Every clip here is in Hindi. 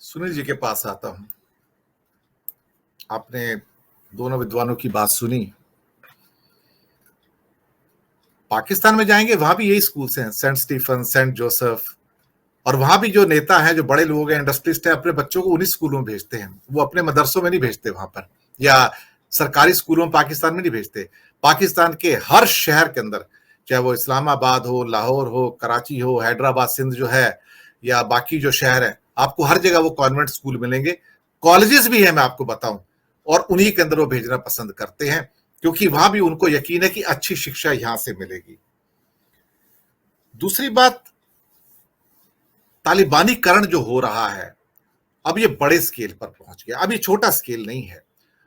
सुनील जी के पास आता हूँ। आपने दोनों विद्वानों की बात सुनी। पाकिस्तान में जाएंगे, वहां भी यही स्कूल्स हैं, सेंट स्टीफन, सेंट जोसेफ। और वहां भी जो नेता हैं, जो बड़े लोग हैं, इंडस्ट्रिस्ट हैं, अपने बच्चों को उन्हीं स्कूलों में भेजते हैं। वो अपने मदरसों में नहीं भेजते वहां पर, या सरकारी स्कूलों में पाकिस्तान में नहीं भेजते। पाकिस्तान के हर शहर के अंदर, चाहे वो इस्लामाबाद हो, लाहौर हो, कराची हो, हैदराबाद, सिंध जो है, या बाकी जो शहर है, आपको हर जगह वो कॉन्वेंट स्कूल मिलेंगे। कॉलेजेस भी है, मैं आपको बताऊं, और उन्हीं के अंदर वो भेजना पसंद करते हैं, क्योंकि वहां भी उनको यकीन है कि अच्छी शिक्षा यहां से मिलेगी। दूसरी बात, तालिबानीकरण जो हो रहा है, अब ये बड़े स्केल पर पहुंच गया। अब ये छोटा स्केल नहीं है।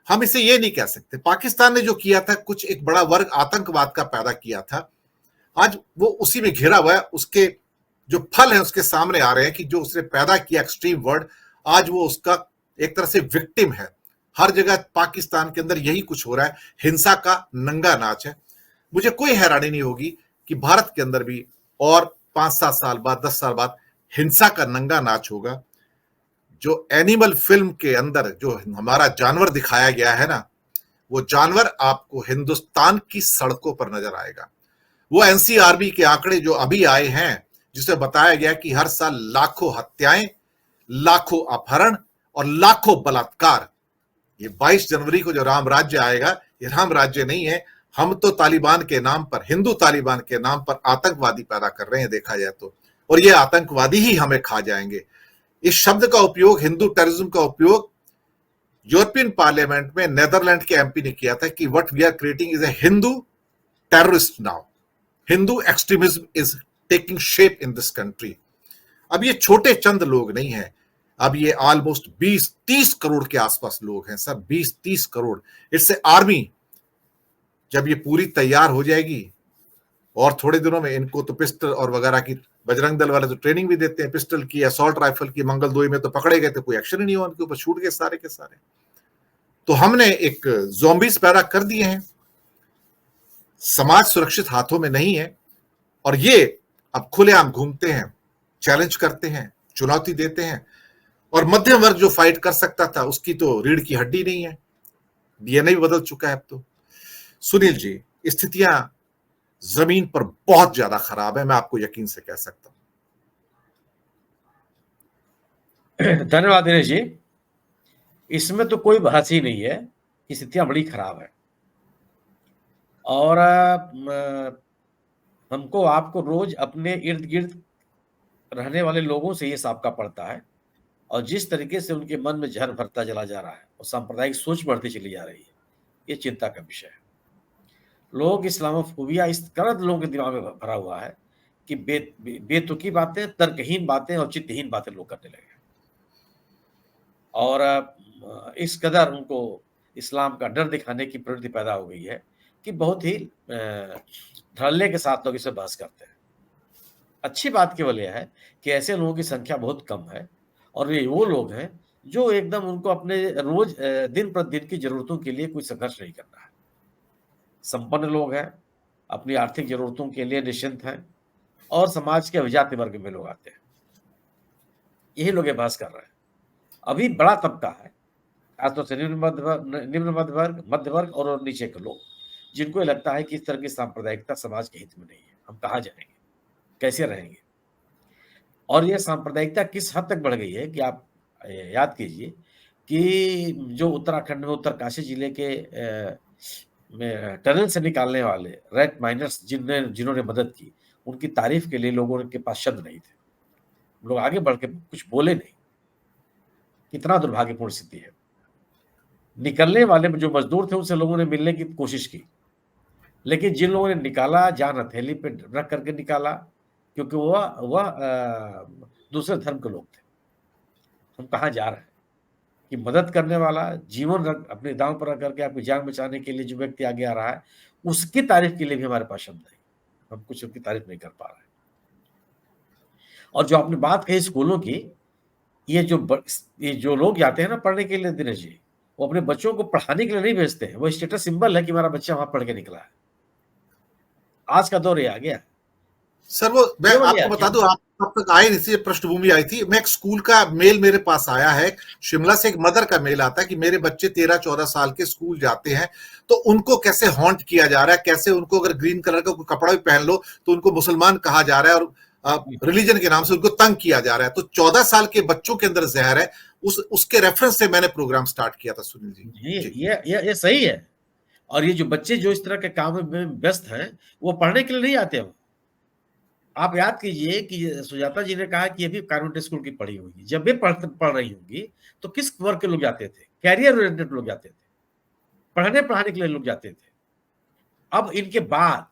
हम इसे ये नहीं कह सकते। पाकिस्तान ने जो किया था, कुछ एक बड़ा वर्ग आतंकवाद का पैदा किया था, आज वो उसी में घिरा हुआ है। उसके जो फल है उसके सामने आ रहे हैं कि जो उसने पैदा किया एक्सट्रीम वर्ड, आज वो उसका एक तरह से विक्टिम है। हर जगह पाकिस्तान के अंदर यही कुछ हो रहा है, हिंसा का नंगा नाच है। मुझे कोई हैरानी नहीं होगी कि भारत के अंदर भी और 5-7 साल बाद, 10 साल बाद हिंसा का नंगा नाच होगा। जो एनिमल फिल्म के अंदर जो हमारा जानवर दिखाया गया है ना, वो जानवर आपको हिंदुस्तान की सड़कों पर नजर आएगा। वो एनसीआरबी के आंकड़े जो अभी आए हैं, जिसमें बताया गया कि हर साल लाखों हत्याएं, लाखों अपहरण और लाखों बलात्कार। ये 22 जनवरी को जो राम राज्य आएगा, ये राम राज्य नहीं है। हम तो तालिबान के नाम पर, हिंदू तालिबान के नाम पर आतंकवादी पैदा कर रहे हैं, देखा जाए तो। और ये आतंकवादी ही हमें खा जाएंगे। इस शब्द का उपयोग, हिंदू टेररिज्म का उपयोग, यूरोपियन पार्लियामेंट में नेदरलैंड के एमपी ने किया था कि what we are creating is a Hindu terrorist now. Hindu extremism is taking shape in this country. अब ये छोटे चंद लोग नहीं है, अब ये ऑलमोस्ट 20-30 करोड़ के आसपास लोग हैं sir, 20-30 crore. It's a army. जब ये पूरी तैयार हो जाएगी, और थोड़े दिनों में इनको तो पिस्टल और वगैरह की, बजरंग दल वाले तो ट्रेनिंग भी देते हैं, पिस्टल की, असॉल्ट राइफल की। मंगलदोई में तो पकड़े गए थे, कोई एक्शन ही नहीं हुआ, उनके ऊपर छूट गए सारे के सारे। तो हमने एक ज़ॉम्बीज पैदा कर दिए हैं। समाज सुरक्षित हाथों में नहीं है, और ये अब खुलेआम घूमते हैं, चैलेंज करते हैं, चुनौती देते हैं। और मध्यम वर्ग जो फाइट कर सकता था, उसकी तो रीढ़ की हड्डी नहीं है। डीएनए भी बदल चुका है अब तो। सुनील जी, स्थितियां जमीन पर बहुत ज्यादा खराब है, मैं आपको यकीन से कह सकता हूं। धन्यवाद दिनेश जी। इसमें तो कोई बहस ही नहीं है, स्थितियां बड़ी खराब है। और हमको आपको रोज अपने इर्द गिर्द रहने वाले लोगों से ये साबका पड़ता है, और जिस तरीके से उनके मन में जहर भरता चला जा रहा है और सांप्रदायिक सोच बढ़ती चली जा रही है, ये चिंता का विषय है। लोग इस्लामोफोबिया इस कदर लोगों के दिमाग में भरा हुआ है कि बेतुकी बातें, तर्कहीन बातें और चित्तहीन बातें लोग करने लगे। और इस कदर उनको इस्लाम का डर दिखाने की प्रवृत्ति पैदा हो गई है कि बहुत ही धड़ल्ले के साथ लोग इसे बहस करते हैं। अच्छी बात केवल यह है कि ऐसे लोगों की संख्या बहुत कम है, और ये वो लोग हैं जो एकदम उनको अपने रोज दिन प्रतिदिन की जरूरतों के लिए कोई संघर्ष नहीं करना है। संपन्न लोग हैं, अपनी आर्थिक जरूरतों के लिए निश्चिंत हैं, और समाज के अभिजात वर्ग में लोग आते हैं। यही लोग ये बहस कर रहे हैं। अभी बड़ा तबका है, खासतौर से निम्न मध्य वर्ग और नीचे के लोग, जिनको ये लगता है कि इस तरह की सांप्रदायिकता समाज के हित में नहीं है। हम कहाँ जाएंगे, कैसे रहेंगे? और ये सांप्रदायिकता किस हद तक बढ़ गई है कि आप याद कीजिए कि जो उत्तराखंड में उत्तरकाशी जिले के टनल से निकालने वाले रेड माइनर्स जिन्होंने मदद की, उनकी तारीफ के लिए लोगों के पास शब्द नहीं थे। लोग आगे बढ़ के कुछ बोले नहीं। कितना दुर्भाग्यपूर्ण स्थिति है। निकलने वाले जो मजदूर थे उनसे लोगों ने मिलने की कोशिश की, लेकिन जिन लोगों ने निकाला, जान हथेली पे रख करके निकाला, क्योंकि वह दूसरे धर्म के लोग थे। हम कहाँ जा रहे हैं कि मदद करने वाला, जीवन अपने दांव पर रख करके आपकी जान बचाने के लिए जो व्यक्ति आगे आ रहा है, उसकी तारीफ के लिए भी हमारे पास शब्द नहीं। हम कुछ उसकी तारीफ नहीं कर पा रहे हैं। और जो आपने बात कही स्कूलों की, ये जो लोग जाते हैं ना पढ़ने के लिए दिनेश जी, वो अपने बच्चों को पढ़ाने के लिए नहीं भेजते हैं। वो स्टेटस सिंबल है कि मेरा बच्चा वहां पढ़ के निकला है। आज का दौर ये आ गया। सर वो मैं केवल आपको यह बता केवल दूं, आप तब तक आए नहीं थी, पृष्ठभूमि आई थी। मैं एक स्कूल का मेल मेरे पास आया है, शिमला से एक मदर का मेल आता है कि मेरे बच्चे 13-14 साल के स्कूल जाते हैं, तो उनको कैसे हॉन्ट किया जा रहा है, कैसे उनको अगर ग्रीन कलर का कोई कपड़ा भी पहन लो तो उनको मुसलमान कहा जा रहा है, और रिलीजन के नाम से उनको तंग किया जा रहा है। तो 14 साल के बच्चों के अंदर जहर है, उसके रेफरेंस से मैंने प्रोग्राम स्टार्ट किया था सुनील जी। जी। ये सही है। और ये जो बच्चे जो इस तरह के काम में व्यस्त हैं, वो पढ़ने के लिए नहीं आते हैं। आप याद कीजिए कि सुजाता जी ने कहा कि ये भी कॉन्वेंट स्कूल की पढ़ी होगी। जब भी पढ़ रही होंगी तो किस वर्ग के लोग जाते थे? कैरियर ओरिएंटेड लोग जाते थे, पढ़ाने के लिए लोग जाते थे। अब इनके बाद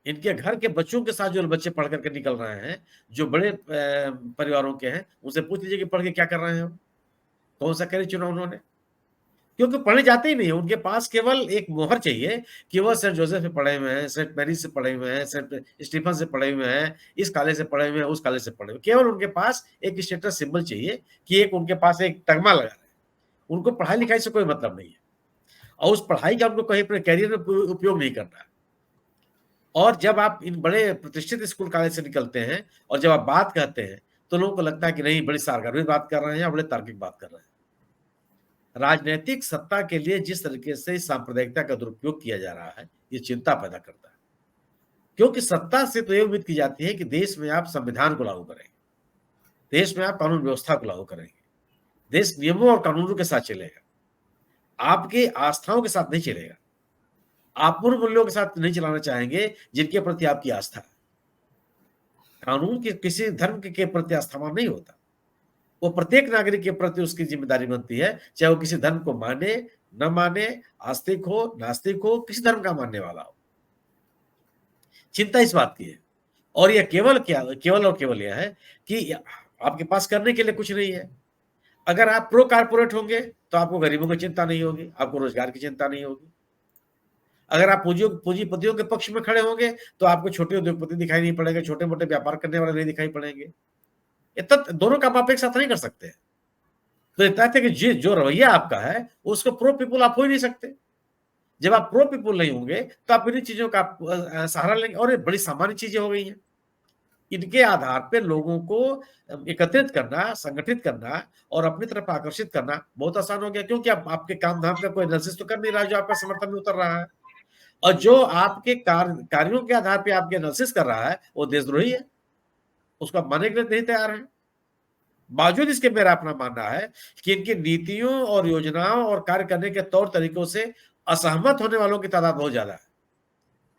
इनके घर के बच्चों के साथ जो बच्चे पढ़ करके निकल रहे हैं, जो बड़े परिवारों के हैं, उनसे पूछ लीजिए कि पढ़ के क्या कर रहे हैं हम? कौन सा कैरियर चुना उन्होंने? क्योंकि पढ़ने जाते ही नहीं है। उनके पास केवल एक मोहर चाहिए कि वह सेंट जोसेफ से पढ़े हुए हैं, सेंट मैरी से पढ़े हुए हैं, सेंट स्टीफन से पढ़े हुए हैं, इस कॉलेज से पढ़े हुए हैं, उस कॉलेज से पढ़े हुए। केवल उनके पास एक स्टेटस सिंबल चाहिए कि एक उनके पास एक तगमा लगा है। उनको पढ़ाई-लिखाई से कोई मतलब नहीं है और उस पढ़ाई का उनको कहीं अपने करियर में उपयोग नहीं करना है। और जब आप इन बड़े प्रतिष्ठित स्कूल कॉलेज से निकलते हैं और जब आप बात कहते हैं, तो लोगों को लगता है कि नहीं, बड़ी सारगार्भिक बात कर रहे हैं या बड़े तार्किक बात कर रहे हैं। राजनैतिक सत्ता के लिए जिस तरीके से सांप्रदायिकता का दुरुपयोग किया जा रहा है, ये चिंता पैदा करता है। क्योंकि सत्ता से तो ये उम्मीद की जाती है कि देश में आप संविधान को लागू करेंगे, देश में आप कानून व्यवस्था को लागू करेंगे, देश नियमों और कानूनों के साथ चलेगा, आपकी आस्थाओं के साथ नहीं चलेगा। आप उन मूल्यों के साथ नहीं चलाना चाहेंगे जिनके प्रति आपकी आस्था है। कानून के किसी धर्म के प्रति आस्थावान नहीं होता। वो प्रत्येक नागरिक के प्रति उसकी जिम्मेदारी बनती है, चाहे वो किसी धर्म को माने, न माने, आस्तिक हो, नास्तिक हो, किसी धर्म का मानने वाला हो। चिंता इस बात की है। और यह केवल और केवल यह है कि आपके पास करने के लिए कुछ नहीं है। अगर आप प्रो कारपोरेट होंगे, तो आपको गरीबों की चिंता नहीं होगी, आपको रोजगार की चिंता नहीं होगी। अगर आप पूंजीपतियों के पक्ष में खड़े होंगे, तो आपको छोटे उद्योगपति दिखाई नहीं पड़ेंगे, छोटे-मोटे व्यापार करने वाले नहीं दिखाई पड़ेंगे। ये तथ्य दोनों काम आप एक साथ नहीं कर सकते। तो ये तथ्य कि जो रवैया आपका है, उसको प्रो पीपल आप हो ही नहीं सकते। जब आप प्रो पीपल नहीं होंगे, तो आप इन्हीं चीज़ों का सहारा लेंगे और ये बड़ी सामान्य चीज़ें हो गई हैं। इनके आधार पे लोगों को एकत्रित करना, संगठित करना और अपनी तरफ आकर्षित करना बहुत आसान हो गया, क्योंकि अब आपके काम-धाम का कोई एनालिसिस तो कर नहीं रहा है, जो आपका समर्थन में उतर रहा है। और जो आपके कार्यों के आधार पे आपके एनालिसिस कर रहा है, वो देशद्रोही है। उसको आप मानने के लिए नहीं तैयार हैं। बावजूद इसके मेरा अपना मानना है कि इनकी नीतियों और योजनाओं और कार्य करने के तौर तरीकों से असहमत होने वालों की तादाद बहुत ज्यादा है।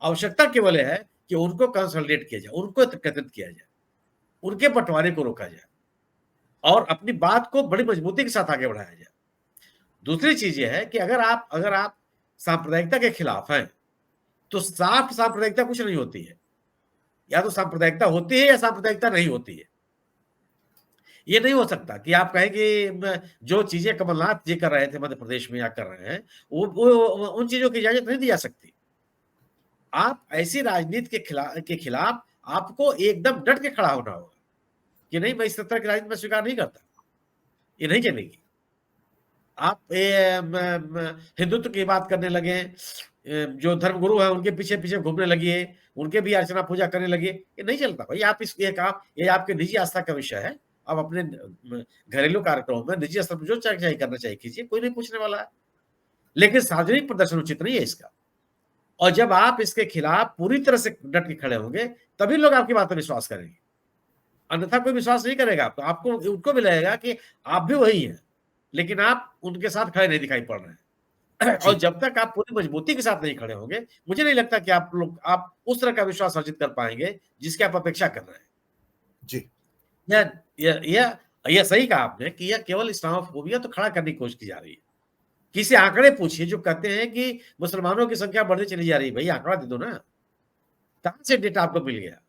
आवश्यकता केवल है कि उनको कंसोलिडेट किया जाए, उनको एकत्रित किया जाए, उनके बंटवारे को रोका जाए और अपनी बात को बड़ी मजबूती के साथ आगे बढ़ाया जाए। दूसरी चीज ये है कि अगर आप सांप्रदायिकता के खिलाफ हैं, तो साफ सांप्रदायिकता कुछ नहीं होती है। या तो सांप्रदायिकता होती है या सांप्रदायिकता नहीं होती है। ये नहीं हो सकता कि आप कहें कि जो चीजें कमलनाथ जी कर रहे थे मध्य प्रदेश में या कर रहे हैं, वो उन चीजों की इजाजत नहीं दी जा सकती। आप ऐसी राजनीति के खिलाफ आपको एकदम डट के खड़ा होना होगा कि नहीं, मैं इस तरह की राजनीति में स्वीकार नहीं करता, ये नहीं चलेगी। आप हिंदुत्व की बात करने लगे, जो धर्मगुरु हैं उनके पीछे पीछे घूमने लगिए, उनके भी अर्चना पूजा करने लगिए, ये नहीं चलता भाई। आप इस ये काम, ये आपके निजी आस्था का विषय है। आप अपने घरेलू कार्यक्रमों में निजी स्तर पर जो चाहे करना चाहिए कीजिए, कोई नहीं पूछने वाला है। लेकिन सार्वजनिक प्रदर्शन उचित नहीं है इसका। और जब आप इसके खिलाफ पूरी तरह से डट के खड़े होंगे, तभी लोग आपकी बात पर विश्वास करेंगे, अन्यथा कोई विश्वास नहीं करेगा। तो आपको उनको भी लगेगा कि आप भी वही हैं, लेकिन आप उनके साथ खड़े नहीं दिखाई पड़ रहे हैं। और जब तक आप पूरी मजबूती के साथ नहीं खड़े होंगे, मुझे नहीं लगता कि आप उस तरह का विश्वास अर्जित कर पाएंगे जिसकी आप अपेक्षा कर रहे हैं। जी। यह सही कहा आपने कि यह केवल इस्लामोफोबिया तो खड़ा करने की कोशिश की जा रही है। किसी आंकड़े पूछिए जो कहते हैं कि मुसलमानों की संख्या बढ़ती चली जा रही है। भाई आंकड़ा दे दो ना, कहां से डेटा आपको मिल गया?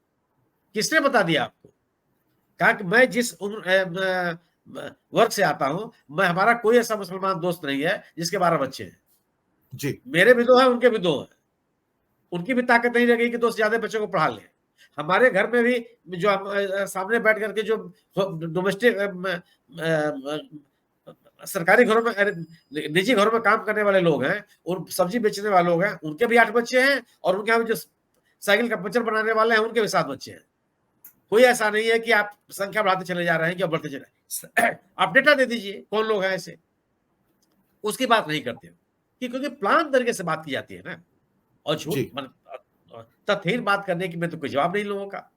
किसने बता दिया आपको? कहा कि मैं जिस वर्ग से आता हूं, हमारा कोई ऐसा मुसलमान दोस्त नहीं है जिसके 12 बच्चे हैं। जी। मेरे भी 2 हैं, उनके भी 2 हैं। उनकी भी ताकत नहीं लगी कि 2 से ज्यादा बच्चों को पढ़ा लें। हमारे घर में भी जो सामने बैठ करके जो डोमेस्टिक सरकारी घरों में, निजी घरों में काम करने वाले लोग हैं और सब्जी बेचने वाले लोग हैं, उनके भी 8 बच्चे हैं और उनके यहाँ जो साइकिल का पंचर बनाने वाले हैं, उनके भी 7 बच्चे हैं। कोई ऐसा नहीं है कि आप संख्या बढ़ाते चले जा रहे हैं कि बढ़ते चले आप डेटा दे दीजिए कौन लोग हैं ऐसे, उसकी बात नहीं करते हो कि क्योंकि प्लान तरीके से बात की जाती है ना, और झूठ जी तथ्यहीन बात करने की में तो कोई जवाब नहीं लोगों का।